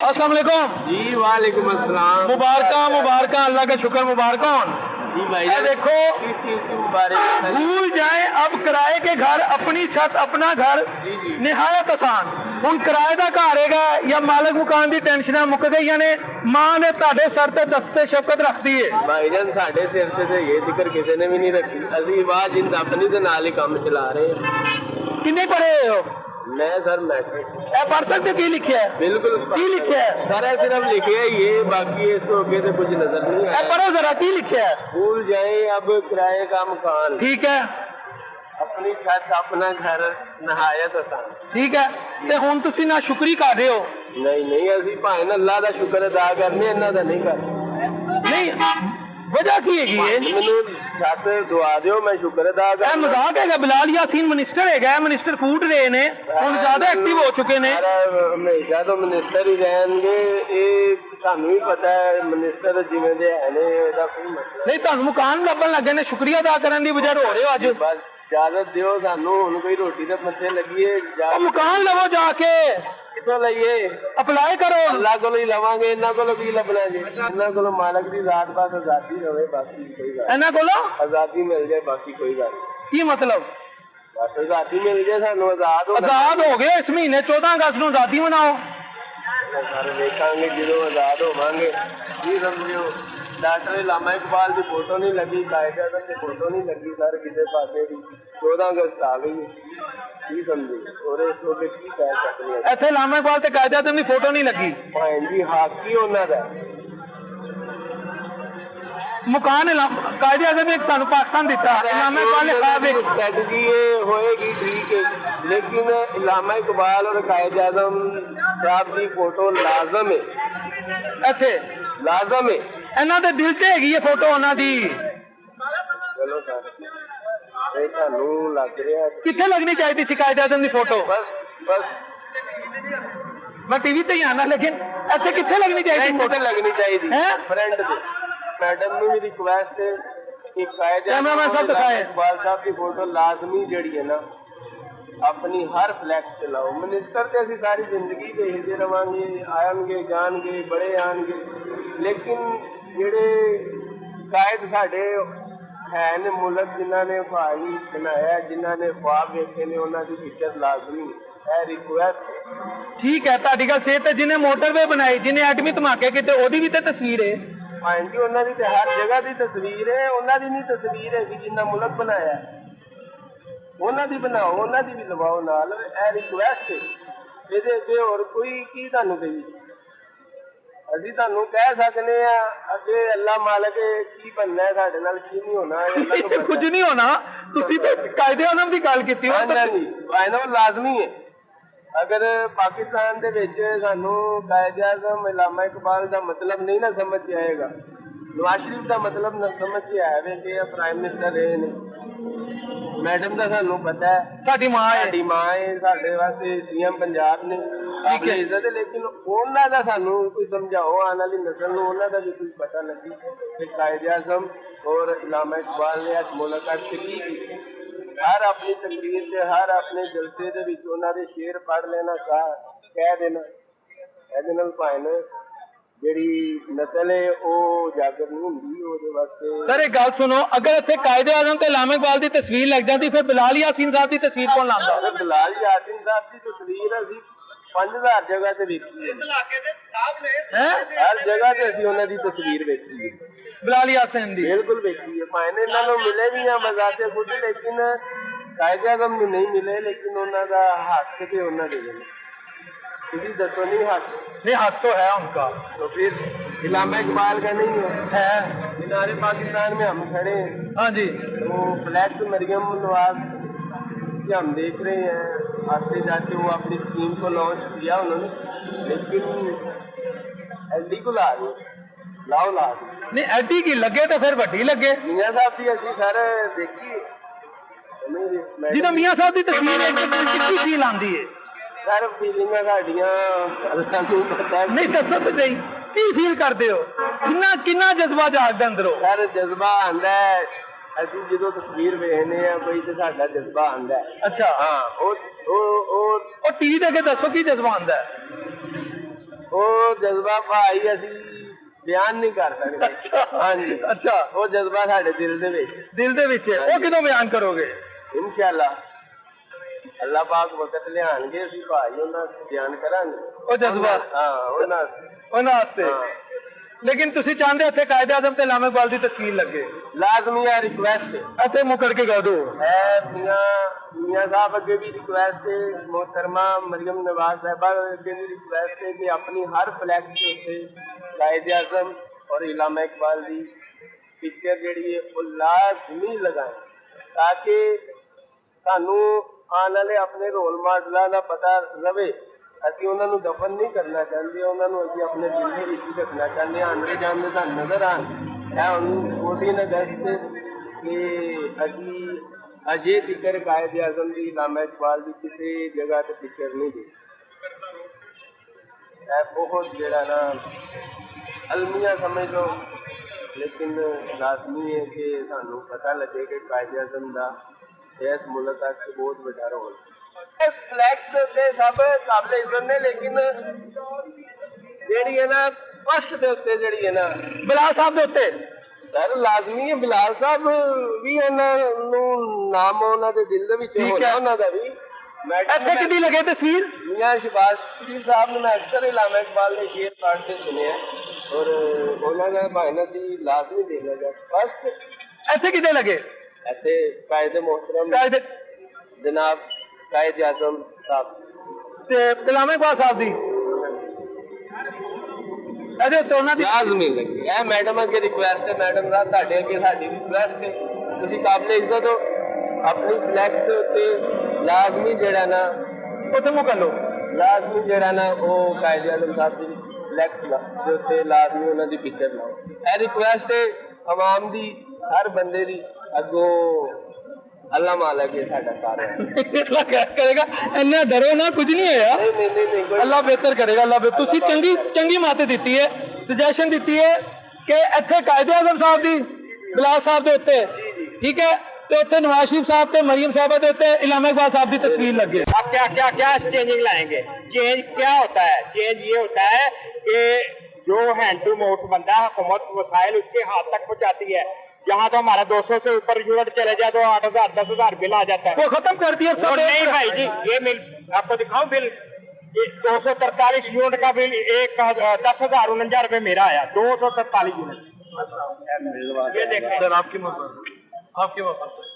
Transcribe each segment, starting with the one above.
अस्सलाम वालेकुम जी वालेकुम अस्सलाम। मुबारक मुबारक, अल्लाह का शुक्र, मुबारक। जी भाई देखो किस चीज की मुबारक? भूल जाए अब किराए के घर, अपनी छत अपना घर जी जी निहायत आसान। ਹੁਣ ਕਿਰਾਏ ਦਾ ਘਰ ਹੈਗਾ ਜਾਂ ਮਾਲਕ ਮਕਾਨ ਦੀ ਟੈਨਸ਼ਨਾਂ ਮੁੱਕ ਗਈਆਂ ਨੇ, ਮਾਂ ਨੇ ਤੁਹਾਡੇ ਸਰ ਤੇ ਦਸਤੇ ਸ਼ਫਕਤ ਰੱਖਦੀ ਹੈ। भाईजान साढ़े सिर से ये जिक्र किसी ने भी नहीं रखी। ਅਸੀਂ ਬਾਅਦ ਜਿੰਦ ਆਪਣੀ ਦੇ ਨਾਲ ਹੀ ਕੰਮ ਚਲਾ ਰਹੇ ਹਾਂ। ਕਿੰਨੇ ਪੜ੍ਹੇ ਹੋ? मैं सर मैट्रिक। ਇਹ ਪੜ੍ਹ ਸਕਦੇ ਹੋ ਕੀ ਲਿਖਿਆ ਹੈ? बिल्कुल ਕੀ ਲਿਖਿਆ ਹੈ? सर सिर्फ लिखे है ये, बाकी इसको आगे से कुछ नजर नहीं ਇਹ आया। ਪੜ੍ਹੋ ਜ਼ਰਾ, ਕੀ ਲਿਖਿਆ ਹੈ? भूल जाए अब किराए का मकान, ਠੀਕ ਹੈ, अपनी छत अपना घर नहायत आसान। ਠੀਕ ਹੈ। ਤੇ ਹੁਣ ਤੁਸੀਂ ਨਾ ਸ਼ੁਕਰੀ ਕਰ ਰਹੇ ਹੋ? नहीं नहीं ਅਸੀਂ ਭਾਵੇਂ ਨਾ ਅੱਲਾਹ ਦਾ ਸ਼ੁਕਰ ਅਦਾ ਕਰਨੇ, ਇਹਨਾਂ ਦਾ ਨਹੀਂ ਕਰਦੇ। ਨਹੀਂ, ਵਜ੍ਹਾ ਕੀ ਹੈਗੀ ਹੈ? ਮੈਨੂੰ ਛੱਤ ਦੁਆ ਦਿਓ, ਮੈਂ ਸ਼ੁਕਰ ਅਦਾ ਇਹ ਕਰਾਂ। ਮਜ਼ਾਕ ਹੈਗਾ? ਬਿਲਾਲ ਯਾਸੀਨ ਮਿਨਿਸਟਰ ਹੈਗਾ, ਮਿਨਿਸਟਰ ਫੂਡ ਰਹੇ ਨੇ, ਹੁਣ ਜ਼ਿਆਦਾ ਐਕਟਿਵ ਹੋ ਚੁੱਕੇ ਨੇ। ਹਮੇਸ਼ਾ ਤੋਂ ਮਿਨਿਸਟਰ ਹੀ ਰਹਿਣਗੇ, ਇਹ ਸਾਨੂੰ ਵੀ ਪਤਾ ਹੈ। ਮਿਨਿਸਟਰ ਜਿਵੇਂ ਦੇ ਹੈ ਨੇ, ਇਹਦਾ ਕੋਈ ਮਤਲਬ ਨਹੀਂ, ਤੁਹਾਨੂੰ ਮਕਾਨ ਲੱਭਣ ਲੱਗੇ ਨੇ, ਸ਼ੁਕਰੀਆ ਅਦਾ ਕਰਨ ਦੀ ਬਜਾਏ ਰੋ ਰਹੇ ਹੋ ਅੱਜ। ਬਸ ਇਜਾਜ਼ਤ ਦਿਓ ਸਾਨੂੰ, ਹੁਣ ਕੋਈ ਰੋਟੀ ਦੇ ਮੱਥੇ ਲੱਗੀਏ। ਉਹ ਮਕਾਨ ਲਵੋ ਜਾ ਕੇ, ਕਿੱਥੋਂ ਲਈਏ? ਅਪਲਾਈ ਕਰੋ। ਅੱਲਾਹ ਕੋਲੋਂ ਹੀ ਲਵਾਂਗੇ, ਇਹਨਾਂ ਕੋਲੋਂ ਕੀ ਲੱਭਣਾ ਜੀ? ਇਹਨਾਂ ਕੋਲੋਂ ਮਾਲਕ ਦੀ ਜ਼ਾਤ ਬਸ ਆਜ਼ਾਦੀ ਰਵੇ, ਬਾਕੀ ਕੋਈ ਗੱਲ ਇਹਨਾਂ ਕੋਲੋਂ ਆਜ਼ਾਦੀ ਮਿਲ ਜਾਏ, ਬਾਕੀ ਕੋਈ ਗੱਲ ਨਹੀਂ। ਕੀ ਮਤਲਬ? ਬਸ ਆਜ਼ਾਦੀ ਮਿਲ ਜਾਏ ਸਾਨੂੰ, ਆਜ਼ਾਦ ਹੋ ਆਜ਼ਾਦ ਹੋ ਗਏ ਇਸ ਮਹੀਨੇ 14 ਅਗਸਤ ਨੂੰ ਆਜ਼ਾਦੀ ਮਨਾਓ। ਸਾਰੇ ਵੇਖਾਂਗੇ ਜਦੋਂ ਆਜ਼ਾਦ ਹੋਵਾਂਗੇ। ਕੀ ਸਮਝਿਓ, ਡਾਕਟਰ ਇਲਾਮਾ ਇਕਬਾਲ ਦੀ ਫੋਟੋ ਨਹੀਂ ਲੱਗੀ, ਕਾਇਦ ਆਜ਼ਮ ਦੀ ਫੋਟੋ ਨਹੀਂ ਲੱਗੀ, ਸਰ ਕਿਸੇ ਪਾਸੇ ਦੀ 14 ਅਗਸਤ ਆ ਗਈ। ਕੀ ਸਮਝੇ, ਔਰ ਇਸ ਤੋਂ ਅੱਗੇ ਕੀ ਕਹਿ ਸਕਦੇ ਹਾਂ? ਇੱਥੇ ਲਾਮਾ ਇਕਬਾਲ ਤੇ ਕਾਇਦ ਆਜ਼ਮ ਦੀ ਫੋਟੋ ਨਹੀਂ ਲੱਗੀ। ਭਾਈ ਜੀ ਹੱਕ ਹੀ ਉਹਨਾਂ ਦਾ। ਮਕਾਨ ਕਾਇਦ ਆਜ਼ਮ ਨੇ ਸਾਨੂੰ ਪਾਕਿਸਤਾਨ ਦਿੱਤਾ, ਲਾਮਾ ਇਕਬਾਲ ਨੇ ਖਾ ਵੇਖ। स्ट्रेटजी ये होएगी ठीक है, लेकिन इलामा इकबाल और कायद आजम साहब की फोटो लाजम है, ਇੱਥੇ लाजम है। ਇਹਨਾਂ ਦੇ ਦਿਲ ਤੇ ਹੈਗੀ ਹੈ ਫੋਟੋ ਉਹਨਾਂ ਦੀ। चलो सर, ये ਤੁਹਾਨੂੰ ਲੱਗ ਰਿਹਾ ਕਿੱਥੇ ਲੱਗਣੀ ਚਾਹੀਦੀ ਸੀ ਕਾਇਦ ਆਜ਼ਮ ਦੀ ਫੋਟੋ? बस ਮੈਂ ਟੀਵੀ ਤੇ ਹੀ ਆਣਾ, ਲੇਕਿਨ ਇੱਥੇ ਕਿੱਥੇ ਲੱਗਣੀ ਚਾਹੀਦੀ फोटो ਫੋਟੋ? लगनी चाहिए हैं? फ्रेंड दे मैडम ਨੂੰ ਵੀ ਰਿਕੁਐਸਟ ਹੈ ਕਿ ਕਾयद कैमरामैन साहब दिखाएं। इकबाल साहब की फोटो लाजमी ਜਿਹੜੀ ਹੈ ਨਾ ਆਪਣੀ ਹਰ ਫਲੈਕਸ ਤੇ ਲਾਓ। ਮਿਨਿਸਟਰ ਤੇ ਅਸੀਂ ਸਾਰੀ ਜ਼ਿੰਦਗੀ ਦੇਖਦੇ ਰਵਾਂਗੇ, ਆਣਗੇ ਜਾਣਗੇ, ਬੜੇ ਆਣਗੇ, ਲੇਕਿਨ ਜਿਹੜੇ ਕਾਇਦ ਸਾਡੇ ਹੈ ਨੇ ਮੁਲਕ, ਜਿਨ੍ਹਾਂ ਨੇ ਭਾਈ ਬਣਾਇਆ, ਜਿਨ੍ਹਾਂ ਨੇ ख्वाब ਵੇਖੇ ਨੇ, ਉਹਨਾਂ ਦੀ ਇੱਜ਼ਤ ਲਾਜ਼ਮੀ ਹੈ। ਰਿਕੁਐਸਟ ਠੀਕ ਹੈ, ਤੁਹਾਡੀ ਗੱਲ ਸਹੀ। ਤੇ ਜਿਹਨੇ ਮੋਟਰਵੇ ਬਣਾਈ, ਜਿਹਨੇ ਐਟਮੀ ਧਮਾਕੇ ਕੀਤੇ, ਉਹਦੀ ਵੀ ਤੇ ਤਸਵੀਰ ਹੈ। ਹਾਂਜੀ, ਉਹਨਾਂ ਦੀ ਤੇ ਹਰ ਜਗ੍ਹਾ ਦੀ ਤਸਵੀਰ ਹੈ। ਉਹਨਾਂ ਦੀ ਨਹੀਂ ਤਸਵੀਰ ਹੈ ਕਿ ਜਿੰਨਾ ਮੁਲਕ ਬਣਾਇਆ, ਉਹਨਾਂ ਦੀ ਬਣਾਓ, ਉਹਨਾਂ ਦੀ ਵੀ ਲਵਾਓ ਨਾਲ। ਇਹ ਰਿਕੁਐਸਟ ਹੈ, ਇਹਦੇ ਅੱਗੇ ਹੋਰ ਕੋਈ ਕੀ ਤੁਹਾਨੂੰ ਕਹੀ? ਅਸੀਂ ਤੁਹਾਨੂੰ ਕਹਿ ਸਕਦੇ ਆ ਅੱਗੇ ਅੱਲਾ ਮਾਲਕ ਕੀ ਬਣਨਾ ਸਾਡੇ ਨਾਲ, ਕੀ ਨਹੀਂ ਹੋਣਾ, ਕੁਝ ਨਹੀਂ ਹੋਣਾ। ਤੁਸੀਂ ਤੇ ਕਾਇਦੇ ਆਜ਼ਮ ਦੀ ਗੱਲ ਕੀਤੀ। ਹਾਂਜੀ ਆਇਨਾ ਲਾਜ਼ਮੀ ਹੈ। ਅਗਰ ਪਾਕਿਸਤਾਨ ਦੇ ਵਿੱਚ ਸਾਨੂੰ ਕਾਇਦ ਆਜ਼ਮ ਇਲਾਮਾ ਇਕਬਾਲ ਦਾ ਮਤਲਬ ਨਹੀਂ ਨਾ ਸਮਝ ਆਏਗਾ, ਨਵਾਜ਼ ਸ਼ਰੀਫ ਦਾ ਮਤਲਬ ਨਾ ਸਮਝ ਆਵੇ ਕਿ ਪ੍ਰਾਈਮ ਮਿਨਿਸਟਰ ਰਹੇ ਨੇ, ਮੈਡਮ ਦਾ ਸਾਨੂੰ ਪਤਾ ਹੈ, ਸਾਡੀ ਮਾਂ ਹੈ, ਸਾਡੀ ਮਾਂ ਹੈ, ਸਾਡੇ ਵਾਸਤੇ ਸੀਐਮ ਪੰਜਾਬ ਨੇ, ਕਾਬਿਲ ਇੱਜ਼ਤ ਹੈ, ਲੇਕਿਨ ਉਹਨਾਂ ਦਾ ਸਾਨੂੰ ਕੋਈ ਸਮਝਾਓ, ਆਉਣ ਵਾਲੀ ਨਸਲ ਨੂੰ ਉਹਨਾਂ ਦਾ ਵੀ ਕੁਝ ਪਤਾ ਲੱਗੇ ਕਿ ਕਾਇਦ ਆਜ਼ਮ ਔਰ ਇਲਾਮਾ ਇਕਬਾਲ ਨੇ ਅੱਜ ਮੁਲਾਕਾਤ ਕੀ ਕੀਤੀ। ਹਰ ਆਪਣੀ ਤਕਰੀਰ 'ਚ, ਹਰ ਆਪਣੇ ਜਲਸੇ ਦੇ ਵਿੱਚ ਉਹਨਾਂ ਦੇ ਸ਼ੇਰ ਪੜ੍ਹ ਲੈਣਾ, ਕਹਿ ਦੇਣਾ, ਇਹਦੇ ਨਾਲ ਭਾਵੇਂ ਜਿਹੜੀ ਨਸਲ ਹੈ ਉਹ ਜਾਗਰ ਨਹੀਂ ਹੁੰਦੀ, ਉਹਦੇ ਵਾਸਤੇ। ਸਰ ਇੱਕ ਗੱਲ ਸੁਣੋ, ਅਗਰ ਇੱਥੇ ਕਾਇਦੇ ਆਜ਼ਮ ਤੇ ਲਾਮਾ ਇਕਬਾਲ ਦੀ ਤਸਵੀਰ ਲੱਗ ਜਾਂਦੀ, ਫਿਰ ਬਿਲਾਲ ਯਾਸੀਨ ਸਾਹਿਬ ਦੀ ਤਸਵੀਰ ਕੌਣ ਲਾਉਂਦਾ? ਬਿਲਾਲ ਯਾਸੀਨ ਸਾਹਿਬ ਦੀ ਤਸਵੀਰ ਅਸੀਂ 5000 ਜਗ੍ਹਾ ਤੇ ਵੇਖੀ ਹੈ, ਹਰ ਜਗ੍ਹਾ ਤੇ ਅਸੀਂ ਉਹਨਾਂ ਦੀ ਤਸਵੀਰ ਵੇਖੀ ਹੈ, ਬਿਲਾਲ ਯਾਸੀਨ ਦੀ ਬਿਲਕੁਲ ਵੇਖੀ ਹੈ। ਭਾਵੇਂ ਇਹਨਾਂ ਨੂੰ ਮਿਲੇ ਵੀ ਆ ਮਜ਼ਾਤੇ ਖੁਦ, ਲੇਕਿਨ ਕਾਇਦ ਆਜ਼ਮ ਨੂੰ ਨਹੀਂ ਮਿਲੇ, ਲੇਕਿਨ ਉਹਨਾਂ ਦਾ ਹੱਕ ਤੇ ਉਹਨਾਂ ਦੇ ਨੇ। किसी दसो नहीं हक? नहीं, हक तो है उनका। तो फिर इलामा इकबाल का नहीं है? मीनारे पाकिस्तान में हम खड़े हैं, हाँ जी, तो फ्लैक्स मरियम नवाज कि हम देख रहे हैं आते जाते वो अपनी स्कीम को लॉन्च किया उन्होंने, लेकिन एलडी को ला रही लाओ ला नहीं एडी की लगे तो फिर वड्डी लगे। मियाँ साहब की असी सर देखी जिदा मियाँ साहब की तस्वीर कितनी फील आती है? सर फीलिंगा साडियां अल्लाह नूं पता है। नहीं दसो तो सही, की फील करते हो? किन्ना किन्ना जज्बा जागदा अंदरों? सर जज्बा आंदा है, ਅਸੀਂ ਜਦੋਂ ਤਸਵੀਰ ਵੇਖਨੇ ਆ ਕੋਈ ਤੇ ਸਾਡਾ ਜਜ਼ਬਾ ਆਂਦਾ ਹੈ। ਅੱਛਾ, ਹਾਂ ਉਹ ਟੀਵੀ ਦੇ ਅੱਗੇ ਦੱਸੋ ਕੀ ਜਜ਼ਬਾ ਆਂਦਾ ਹੈ? ਉਹ ਜਜ਼ਬਾ ਭਾਈ ਅਸੀਂ ਬਿਆਨ ਨਹੀਂ ਕਰ ਸਕਦੇ। ਹਾਂਜੀ ਅੱਛਾ, ਉਹ ਜਜ਼ਬਾ ਸਾਡੇ ਦਿਲ ਦੇ ਵਿੱਚ। ਦਿਲ ਦੇ ਵਿੱਚ ਹੈ, ਉਹ ਕਿਦੋਂ ਬਿਆਨ ਕਰੋਗੇ? ਇਨਸ਼ਾਅੱਲਾ ਅੱਲਾਹ ਪਾਕ ਵਕਤ ਲਿਆਣਗੇ, ਅਸੀਂ ਭਾਈ ਉਹਨਾਂ ਵਾਸਤੇ ਬਿਆਨ ਕਰਾਂਗੇ ਉਹ ਜਜ਼ਬਾ। ਹਾਂ ਉਹਨਾਂ ਵਾਸਤੇ। ਉਹਨਾਂ ਵਾਸਤੇ। ਲੇਕਿਨ ਤੁਸੀਂ ਚਾਹੁੰਦੇ ਇੱਥੇ ਕਾਇਦੇ ਆਜ਼ਮ ਤੇ ਇਲਾਮਾ ਇਕਬਾਲ ਦੀ ਤਸਵੀਰ ਲੱਗੇ? ਲਾਜ਼ਮੀ ਹੈ, ਰਿਕੁਐਸਟ ਹੈ। ਇੱਥੇ ਮੁੱਕ ਕਰਕੇ ਗਾ ਦੋ। ਮੀਆਂ ਸਾਹਿਬ ਅੱਗੇ ਵੀ ਰਿਕੁਐਸਟ ਹੈ, मोहतरमा मरियम नवाज साहबा ਅੱਗੇ ਵੀ ਰਿਕੁਐਸਟ ਹੈ ਕਿ ਆਪਣੀ ਹਰ ਫਲੈਕਸ ਦੇ ਉੱਤੇ ਕਾਇਦੇ ਆਜ਼ਮ ਔਰ ਇਲਾਮਾ ਇਕਬਾਲ ਦੀ ਪਿਕਚਰ ਜਿਹੜੀ ਹੈ ਉਹ ਲਾਜ਼ਮੀ ਲਗਾएं, ਤਾਂ ਕਿ ਸਾਨੂੰ ਆਉਣ ਵਾਲੇ ਆਪਣੇ ਰੋਲ ਮਾਡਲਾਂ ਦਾ ਪਤਾ ਰਵੇ। ਅਸੀਂ ਉਹਨਾਂ ਨੂੰ ਦਫਨ ਨਹੀਂ ਕਰਨਾ ਚਾਹੁੰਦੇ, ਉਹਨਾਂ ਨੂੰ ਅਸੀਂ ਆਪਣੇ ਦਿਲ ਦੇ ਵਿੱਚ ਹੀ ਰੱਖਣਾ ਚਾਹੁੰਦੇ ਹਾਂ। ਆਉਂਦੇ ਜਾਂਦੇ ਸਾਨੂੰ ਨਜ਼ਰ ਆਉਣ। ਇਹ ਹੁਣ 14 ਅਗਸਤ ਕਿ ਅਸੀਂ ਅਜੇ ਤੀਕਰ ਕਾਇਦੇ ਆਜ਼ਮ ਦੀ ਇਲਾਮਾ ਇਕਬਾਲ ਦੀ ਕਿਸੇ ਜਗ੍ਹਾ ਤੇ ਪਿਕਚਰ ਨਹੀਂ ਦੇਖੀ। ਇਹ ਬਹੁਤ ਜਿਹੜਾ ਨਾ ਅਲਮੀਆ ਸਮਝ ਲਓ, ਲੇਕਿਨ ਲਾਜ਼ਮੀ ਹੈ ਕਿ ਸਾਨੂੰ ਪਤਾ ਲੱਗੇ ਕਿ ਕਾਇਦੇ ਆਜ਼ਮ ਦਾ ਇਸ ਮੁਲਕ ਵਾਸਤੇ ਬਹੁਤ ਵੱਡਾ ਰੋਲ ਸੀ। ਇਸ ਫਲੈਕਸ ਦੇ ਉੱਤੇ ਸਭ ਕਾਬਲੇ ਇੱਜ਼ਤ ਨੇ, ਲੇਕਿਨ ਜਿਹੜੀ ਹੈ ਨਾ ਫਸਟ ਦੇ ਉੱਤੇ ਜਿਹੜੀ ਹੈ ਨਾ ਬਿਲਾਲ ਸਾਹਿਬ ਦੇ ਉੱਤੇ ਸਰ ਲਾਜ਼ਮੀ ਹੈ। ਬਿਲਾਲ ਸਾਹਿਬ ਵੀ ਉਹਨਾਂ ਨੂੰ ਨਾਮ ਉਹਨਾਂ ਦੇ ਦਿਲ ਦੇ ਵਿੱਚ ਹੋਣਾ ਉਹਨਾਂ ਦਾ ਵੀ। ਇੱਥੇ ਕਿੱਦੀ ਲੱਗੇ ਤਸਵੀਰ? ਮੀਆਂ ਸ਼ਬਾਜ਼ ਸ਼ਰੀਫ ਸਾਹਿਬ ਨੂੰ ਮੈਂ ਅਕਸਰ ਇਲਾਮਾ ਇਕਬਾਲ ਦੇ ਸ਼ੇਰ ਪੜ੍ਹਦੇ ਸੁਣਿਆ ਔਰ ਉਹਨਾਂ ਦਾ ਬਾਇਨਾ ਸੀ ਲਾਜ਼ਮੀ ਦੇਖਣਾ ਜਾ ਫਸਟ। ਇੱਥੇ ਕਿੱਦੇ ਲੱਗੇ? ਇੱਥੇ ਕਾਇਦੇ मोहतरम ਕਾਇਦੇ जनाब कायद आजम साहब ਤੇ ਇਲਾਮਾ ਇਕਬਾਲ ਸਾਹਿਬ ਦੀ ਇਹਦੇ ਉੱਤੇ ਉਹਨਾਂ ਦੀ ਲਾਜ਼ਮੀ ਲੱਗੀ। ਇਹ ਮੈਡਮ ਅੱਗੇ ਰਿਕੁਐਸਟ ਹੈ, ਮੈਡਮ ਸਾਹਿਬ ਤੁਹਾਡੇ ਅੱਗੇ ਸਾਡੀ ਰਿਕੁਐਸਟ ਹੈ, ਤੁਸੀਂ ਕਾਬਲੇ ਇੱਜ਼ਤ ਹੋ, ਆਪਣੀ ਫਲੈਕਸ ਦੇ ਉੱਤੇ ਲਾਜ਼ਮੀ ਜਿਹੜਾ ਨਾ ਉੱਥੇ ਮੁਕਾ ਲਓ। ਲਾਜ਼ਮੀ ਜਿਹੜਾ ਨਾ ਉਹ ਕਾਇਦ ਆਜ਼ਮ ਸਾਹਿਬ ਦੀ ਫਲੈਕਸ ਦੇ ਉੱਤੇ ਲਾਜ਼ਮੀ ਉਹਨਾਂ ਦੀ ਪਿਕਚਰ ਲਾਓ। ਇਹ ਰਿਕੁਐਸਟ ਹੈ ਆਵਾਮ ਦੀ, ਹਰ ਬੰਦੇ ਦੀ ਅੱਗੋਂ। ਅੱਲਾ ਮਾਲਕ ਹੈ ਸਾਡਾ ਸਾਰਾ। ਅੱਲਾ ਕਰੇਗਾ, ਇੰਨਾ ਡਰੋ ਨਾ, ਕੁਝ ਨਹੀਂ ਹੋਇਆ। ਨਹੀਂ ਅੱਲਾ ਬਿਹਤਰ ਕਰੇਗਾ। ਅੱਲਾ ਤੁਸੀਂ ਚੰਗੀ ਮਾਤੇ ਦਿੱਤੀ ਹੈ, ਸੁਜੈਸ਼ਨ ਦਿੱਤੀ ਹੈ ਕਿ ਇੱਥੇ ਕਾਇਦੇ ਆਜ਼ਮ ਸਾਹਿਬ ਦੀ ਬਿਲਾਲ ਸਾਹਿਬ ਦੇ ਉੱਤੇ, ਠੀਕ ਹੈ, ਤੇ ਉੱਥੇ नवाज शरीफ साहब ਤੇ मरियम साहबा ਦੇ ਉੱਤੇ इलामा इकबाल साहब की तस्वीर लगे। अब क्या चेंजिंग लाएंगे? चेंज क्या होता है? चेंज ये होता है कि जो हैंड टू माउथ बंदा हुकूमत वसाइल उसके हाथ तक पहुंचाती है। यहाँ तो हमारा 200 से ऊपर यूनिट चले जाए तो 8,000 10,000 बिल आ जाता है। वो खत्म कर दिया सब। नहीं भाई जी, ये मिल आपको दिखाऊं बिल, 243 यूनिट का बिल, एक 10,049 रुपए मेरा आया। 243 यूनिट, ये देखें सर आपकी मोहब्बत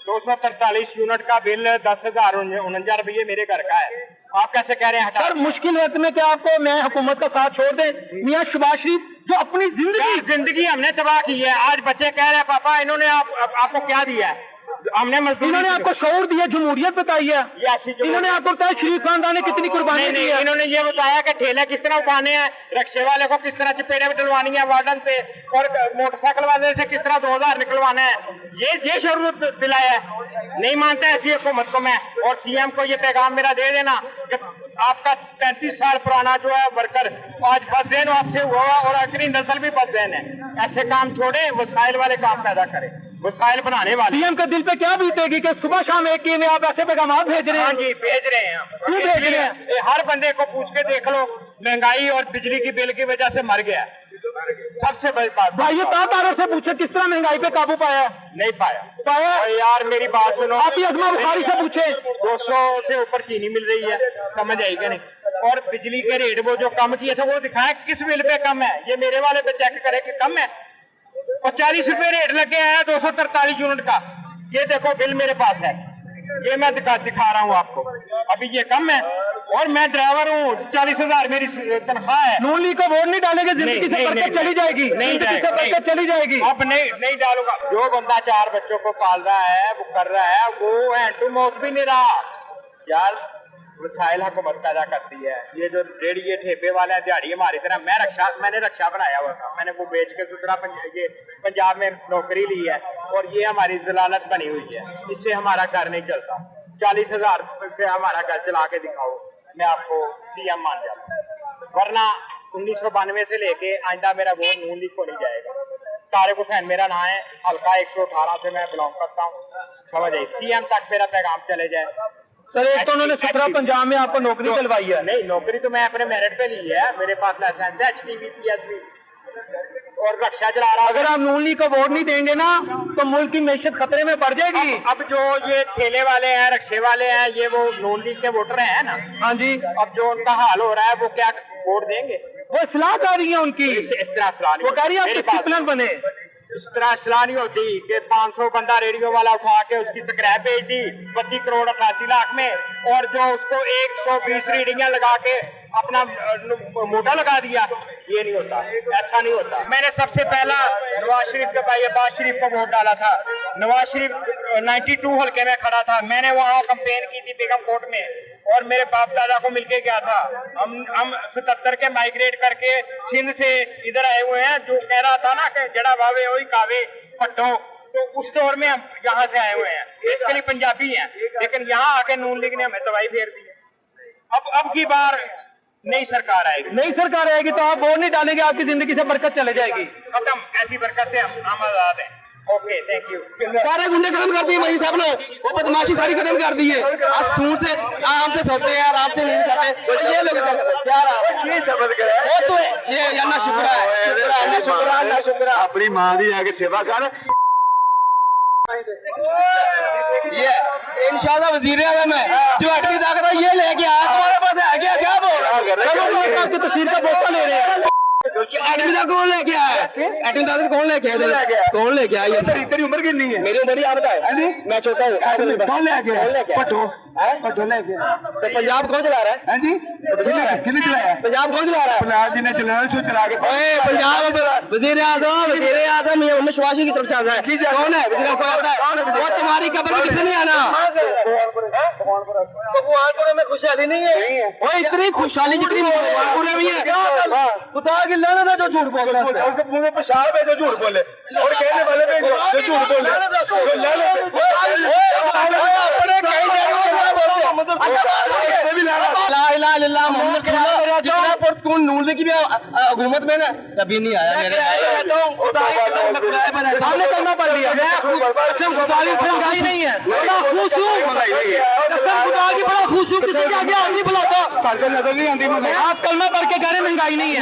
243 यूनिट का बिल 10,049 रुपये मेरे घर का है। आप कैसे कह रहे हैं? सर मुश्किल वक्त में क्या आपको मैं हुकूमत का साथ छोड़ दे? मियां शबाज शरीफ जो अपनी जिंदगी हमने तबाह की है, आज बच्चे कह रहे हैं पापा इन्होंने आपको क्या दिया है? हमने मजदूरी, इन्होंने आपको शऊर दिया, जमहूरियत बताई है, इन्होंने आपको बताया शरीफ खानदान ने कितनी कुर्बानी दी है। इन्होंने ये बताया कि ठेले किस तरह उठाने हैं, रिक्शे वाले को किस तरह चपेड़े डलवानी है वार्डन से, और मोटरसाइकिल वाले से किस तरह 2,000 निकलवाना है। ये शरूर दिलाया है। नहीं मानता ऐसी हुकूमत को मैं। और सीएम को ये पैगाम मेरा दे देना कि आपका 35 साल पुराना जो है वर्कर आज बदजैन आपसे हुआ और अगली नस्ल भी बदजैन है। ऐसे काम छोड़े, वसाइल वाले काम पैदा करें, वसाइल बनाने वाले। सीएम के दिल पे क्या बीतेगी कि सुबह शाम एक ही में आप ऐसे पैगाम भेज रहे हैं? हाँ जी, भेज रहे हैं। क्यों भेज रहे हैं? हर बंदे को पूछ के देख लो, महंगाई और बिजली की बिल की वजह से मर गया। सबसे बड़ी बात भाई ये तारों से पूछे किस तरह महंगाई पे काबू पाया? नहीं पाया। पाया यार मेरी बात सुनो, आप ही अजमा बुखारी से पूछे। 200 से ऊपर चीनी मिल रही है, समझ आई क्या नहीं? और बिजली के रेट वो जो कम किए थे वो दिखाए किस बिल पे कम है। ये मेरे वाले पे चेक करे कि कम है। 40 रुपए रेट लगे हैं 243 यूनिट का। ये देखो बिल मेरे पास है, ये मैं दिखा रहा हूँ आपको। अभी ये कम है और मैं ड्राइवर हूँ, 40,000 मेरी तनख्वाह है। नून लीग को वोट नहीं डालेंगे, जिंदगी से बरकत चली जाएगी, जिंदगी से बरकत चली जाएगी। अब नहीं डालूंगा। जो बंदा 4 बच्चों को पाल रहा है, वो कर रहा है, वो हैंड टू माउथ भी नहीं रहा यार। वसाइल हुकूमत पैदा करती है। ये जो रेडी ये ठेपे वाले हैं, दिहाड़ी हमारी तरह। मैंने रक्षा बनाया हुआ था, मैंने वो बेच के सुधरा ये पंजाब में नौकरी ली है और ये हमारी जलालत बनी हुई है। इससे हमारा घर नहीं चलता। 40,000 से हमारा घर चला के दिखाओ, मैं आपको सीएम मान जाता हूँ। वरना 1992 से लेके आइंदा मेरा वोट नून लीग को नहीं जाएगा। तारिक हुसैन मेरा नाम है, हल्का 118 से मैं बिलोंग करता हूँ। समझ आई? सीएम तक मेरा पैगाम चले जाए, सर एक तो उन्होंने 17 पंजाब में आपको नौकरी दिलवाई है। नहीं, नौकरी तो मैं अपने मेरिट पे ली है, मेरे पास लाइसेंस है HTV PSV और रक्षा चला रहा हूं। अगर आप नून लीग को वोट नहीं देंगे ना तो मुल्क की मैशत खतरे में पड़ जाएगी। अब जो ये ठेले वाले हैं, रक्षे वाले हैं, ये वो नून लीग के वोटर हैं ना। हाँ जी, अब जो उनका हाल हो रहा है वो क्या वोट देंगे? वो सलाह कर रही है उनकी, इस तरह सलाह नहीं वो कह रही है आप मेरी बात डिसिप्लिन बने। इस तरह सलाह नहीं होती कि 500 बंदा रेडियो वाला उठा के उसकी स्क्रैप भेज दी 32 करोड़ 88 लाख में, और जो उसको 120 रीडिंगें लगा के अपना मोटा लगा दिया। ये नहीं होता, ऐसा नहीं होता। मैंने सबसे पहला नवाज शरीफ के भाई अब्बास शरीफ को वोट डाला था। नवाज शरीफ 92 हल्के में खड़ा था, मैंने वहाँ कंपेन की थी बेगम कोर्ट में, और मेरे बाप दादा को मिलके गया था। हम 77 के माइग्रेट करके सिंध से इधर आए हुए हैं। जो कह रहा था ना कि जड़ा भावे वही कावे पट्टो, तो उस दौर में हम यहाँ से आए हुए हैं, बेसिकली पंजाबी हैं, लेकिन यहाँ आके नून लीग ने हमें तबाही फेर दी है। अब की बार नई सरकार आएगी, नई सरकार आएगी तो आप वोट नहीं डालेंगे, आपकी जिंदगी से बरकत चले जाएगी। खत्म, ऐसी बरकत से हम आजाद हैं। Okay, thank you. सारे गुंडे खत्म कर दिए मरी साहब ने, वो बदमाशी सारी खत्म कर दी है। आज सुकून से आराम से सोते हैं, आराम से नींद खाते। ये लोग क्या वो तो ये अन्ना शुक्र है, अपनी मां दी आके सेवा कर। ये इंशाल्लाह वजीर आजम है जो अटवी ताकत है, ये लेके आया। तुम्हारे पास है क्या? क्या बोल रहा है? आपकी तस्वीर का बोसा ले रहे हैं। अटवी ताकत कौन लेके आया? अटवी ताकत कौन लेके आया? कौन लेके आया? तेरी उम्र कितनी है? मेरी उम्र आप बताए। हाँ जी, मैं छोटा हूँ। कौन लेके आया? पट्टो पट्टो लेके आया। तो पंजाब कौन चला रहा है? हाँ जी, किन्ने चलाया? पंजाब कौन चला रहा है? पंजाब जी ने चलाना, सो चला के ओए पंजाब वजीर आजम ये उन्नीस शवाशी की तरफ चल रहा है। कौन है वजीर आजम? आता है वो तुम्हारी कब्र में किसने नहीं आना। भगवानपुर में खुशहाली नहीं है। वो इतनी खुशहाली जितनी भगवानपुर में है। खुदा की लानत है जो झूठ बोल रहा है। उसके मुंह में पेशाब है जो झूठ बोले, और कहने वाले पे जो झूठ बोले, जो लानत अपने कई ला इलाहा इल्लल्लाह मोहम्मद रसूलुल्लाह जितना पुरस्कून नून लीग की भी हुकूमत में ना कभी नहीं आया मेरे। हमने करना पड़ लिया। कसम खुदा की महंगाई नहीं है, बड़ा खुश हूँ। कसम खुदा की बड़ा खुश हूँ। किसी के आगे हाथ नहीं बुलाता। नजर नहीं आती। आप कलमा पढ़ के कह रहे महंगाई नहीं है।